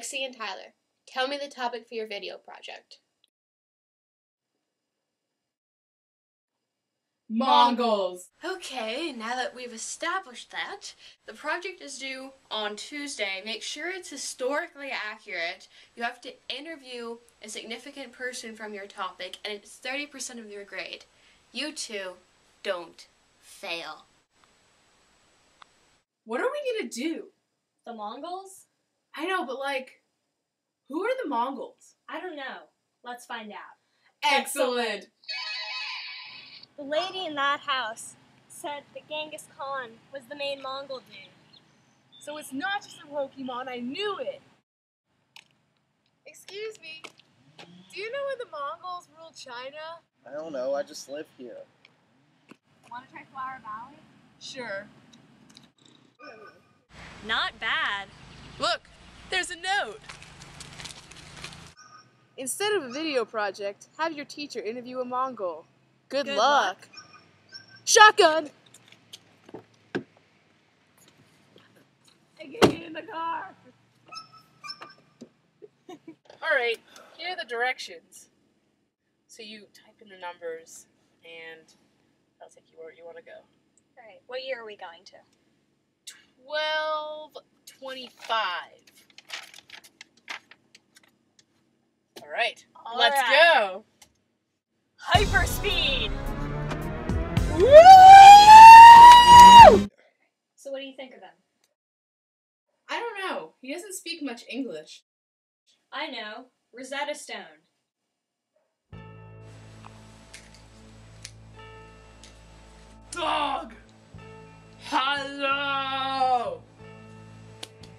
Lexi and Tyler, tell me the topic for your video project. Mongols. Okay, now that we've established that, the project is due on Tuesday. Make sure it's historically accurate. You have to interview a significant person from your topic, and it's 30% of your grade. You two don't fail. What are we gonna do? The Mongols? I know, but who are the Mongols? I don't know. Let's find out. Excellent! The lady in that house said that Genghis Khan was the main Mongol dude. So it's not just a Pokemon, I knew it! Excuse me, do you know when the Mongols ruled China? I don't know, I just live here. Want to try Flower Valley? Sure. Not bad. Look, there's a note! Instead of a video project, have your teacher interview a Mongol. Good luck. Shotgun! I get you in the car. Alright, here are the directions. So you type in the numbers and that'll take you where you want to go. Alright, what year are we going to? 1225. Alright, All let's right. go! Hyperspeed! Woo! So what do you think of him? I don't know. He doesn't speak much English. I know. Rosetta Stone. Dog! Hello!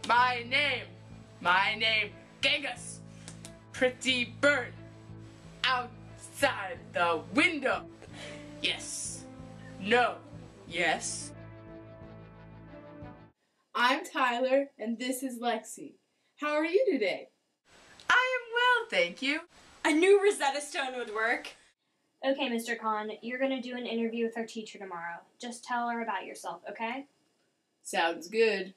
My name, Genghis. Pretty bird. Outside the window. Yes. No. Yes. I'm Tyler, and this is Lexi. How are you today? I am well, thank you. I knew Rosetta Stone would work. Okay, Mr. Khan, you're going to do an interview with our teacher tomorrow. Just tell her about yourself, okay? Sounds good.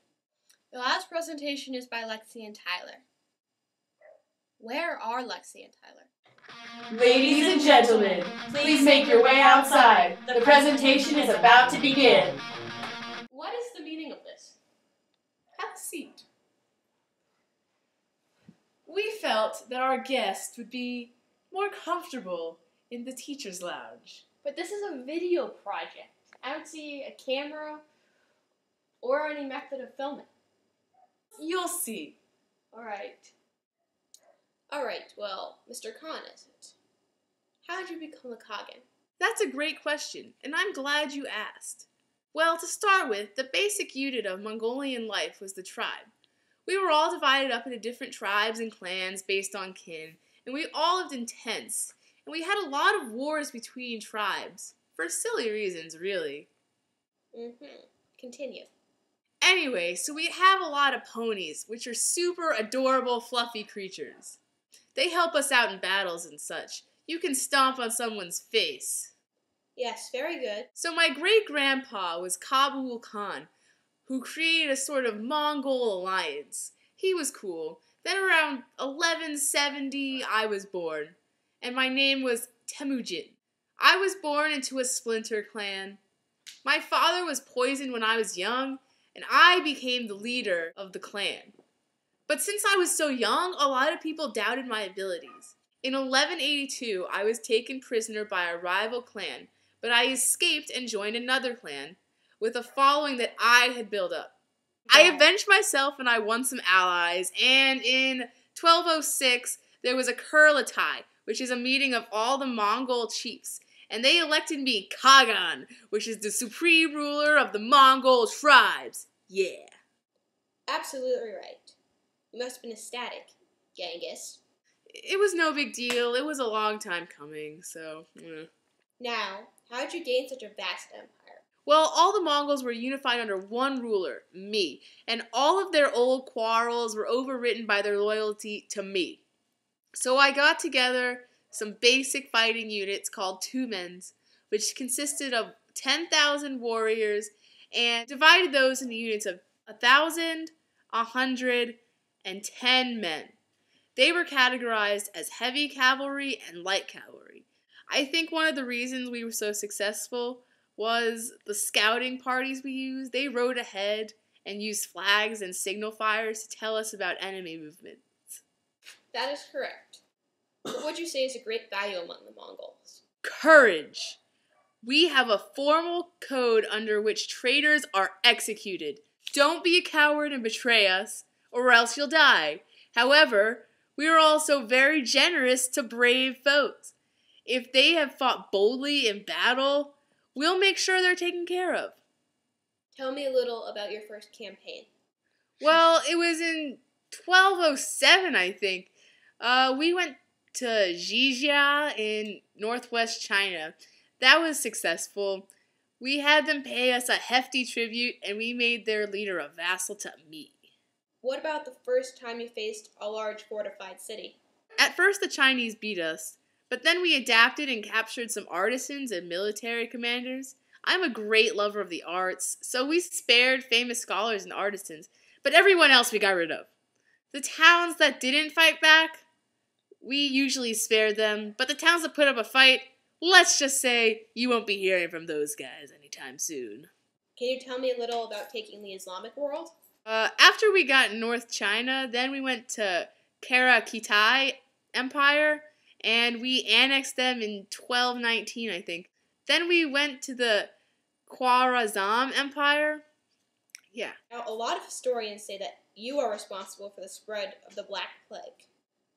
The last presentation is by Lexi and Tyler. Where are Lexi and Tyler? Ladies and gentlemen, please make your way outside. The presentation is about to begin. What is the meaning of this? Have a seat. We felt that our guest would be more comfortable in the teacher's lounge. But this is a video project. I don't see a camera or any method of filming. You'll see. Alright, well, Mr. Khan, is it? How did you become a Kagan? That's a great question, and I'm glad you asked. Well, to start with, the basic unit of Mongolian life was the tribe. We were all divided up into different tribes and clans based on kin, and we all lived in tents, and we had a lot of wars between tribes, for silly reasons, really. Continue. Anyway, so we have a lot of ponies, which are super adorable, fluffy creatures. They help us out in battles and such. You can stomp on someone's face. Yes, very good. So my great-grandpa was Kabul Khan, who created a sort of Mongol alliance. He was cool. Then around 1170, I was born, and my name was Temujin. I was born into a splinter clan. My father was poisoned when I was young, and I became the leader of the clan. But since I was so young, a lot of people doubted my abilities. In 1182, I was taken prisoner by a rival clan, but I escaped and joined another clan, with a following that I had built up. I avenged myself and I won some allies, and in 1206, there was a Kurultai, which is a meeting of all the Mongol chiefs, and they elected me Kagan, which is the supreme ruler of the Mongol tribes. Yeah. Absolutely right. You must have been ecstatic, Genghis. It was no big deal. It was a long time coming, so... Now, how did you gain such a vast empire? Well, all the Mongols were unified under one ruler, me, and all of their old quarrels were overwritten by their loyalty to me. So I got together some basic fighting units called Tumens, which consisted of 10,000 warriors, and divided those into units of 1,000, 100, and 10 men. They were categorized as heavy cavalry and light cavalry. I think one of the reasons we were so successful was the scouting parties we used. They rode ahead and used flags and signal fires to tell us about enemy movements. That is correct. What would you say is a great value among the Mongols? Courage. We have a formal code under which traitors are executed. Don't be a coward and betray us, or else you'll die. However, we are also very generous to brave foes. If they have fought boldly in battle, we'll make sure they're taken care of. Tell me a little about your first campaign. Well, it was in 1207, I think. We went to Jijia in northwest China. That was successful. We had them pay us a hefty tribute, and we made their leader a vassal to me. What about the first time you faced a large fortified city? At first, the Chinese beat us, but then we adapted and captured some artisans and military commanders. I'm a great lover of the arts, so we spared famous scholars and artisans, but everyone else we got rid of. The towns that didn't fight back, we usually spared them, but the towns that put up a fight, let's just say you won't be hearing from those guys anytime soon. Can you tell me a little about taking the Islamic world? After we got North China, then we went to Kara-Kitai Empire, and we annexed them in 1219, I think. Then we went to the Khwarazm Empire. Yeah. Now, a lot of historians say that you are responsible for the spread of the Black Plague.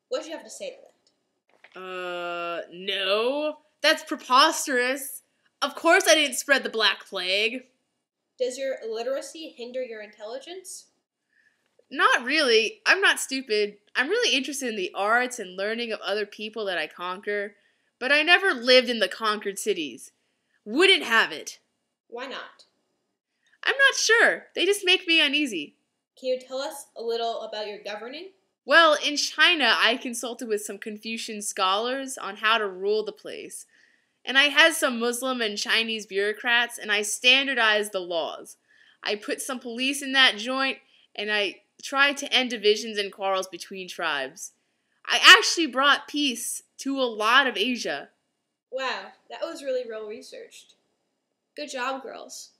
What do you have to say to that? No. That's preposterous. Of course I didn't spread the Black Plague. Does your illiteracy hinder your intelligence? Not really. I'm not stupid. I'm really interested in the arts and learning of other people that I conquer, but I never lived in the conquered cities. Wouldn't have it. Why not? I'm not sure. They just make me uneasy. Can you tell us a little about your governing? Well, in China, I consulted with some Confucian scholars on how to rule the place. And I had some Muslim and Chinese bureaucrats, and I standardized the laws. I put some police in that joint, and I tried to end divisions and quarrels between tribes. I actually brought peace to a lot of Asia. Wow, that was really well researched. Good job, girls.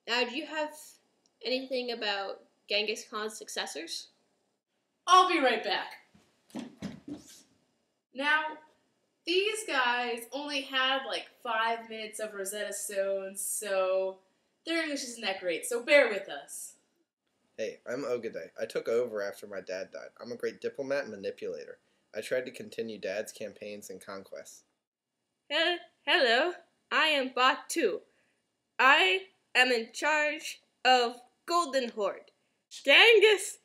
Now, do you have anything about Genghis Khan's successors? I'll be right back. Now, these guys only had like 5 minutes of Rosetta Stone, so their English isn't that great, so bear with us. Hey, I'm Ogade. I took over after my dad died. I'm a great diplomat and manipulator. I tried to continue Dad's campaigns and conquests. Hello, I am Batu. I am in charge of Golden Horde. Genghis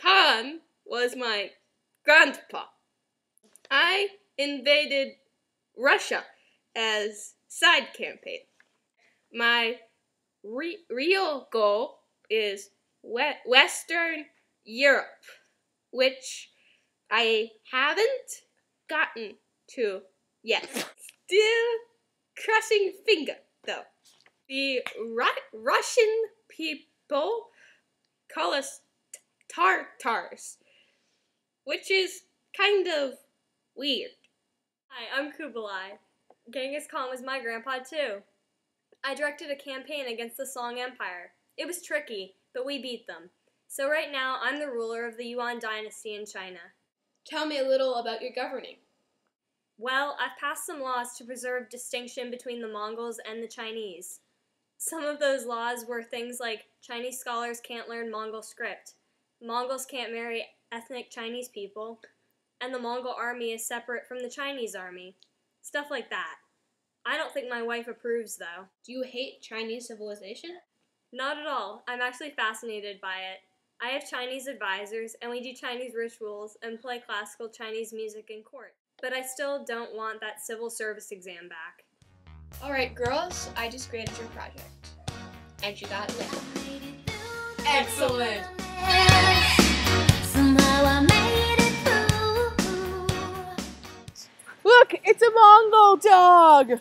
Khan was my grandpa. I invaded Russia as side campaign. My real goal is Western Europe, which I haven't gotten to yet. Still crossing finger, though. The Russian people call us Tartars, which is kind of weird. Hi, I'm Kublai. Genghis Khan was my grandpa, too. I directed a campaign against the Song Empire. It was tricky, but we beat them. So right now, I'm the ruler of the Yuan dynasty in China. Tell me a little about your governing. Well, I've passed some laws to preserve distinction between the Mongols and the Chinese. Some of those laws were things like Chinese scholars can't learn Mongol script, Mongols can't marry ethnic Chinese people, and the Mongol army is separate from the Chinese army. Stuff like that. I don't think my wife approves, though. Do you hate Chinese civilization? Not at all. I'm actually fascinated by it. I have Chinese advisors, and we do Chinese rituals and play classical Chinese music in court. But I still don't want that civil service exam back. Alright, girls, I just graded your project. And you got it. Excellent! Somehow I made it through. Look, it's a Mongol dog!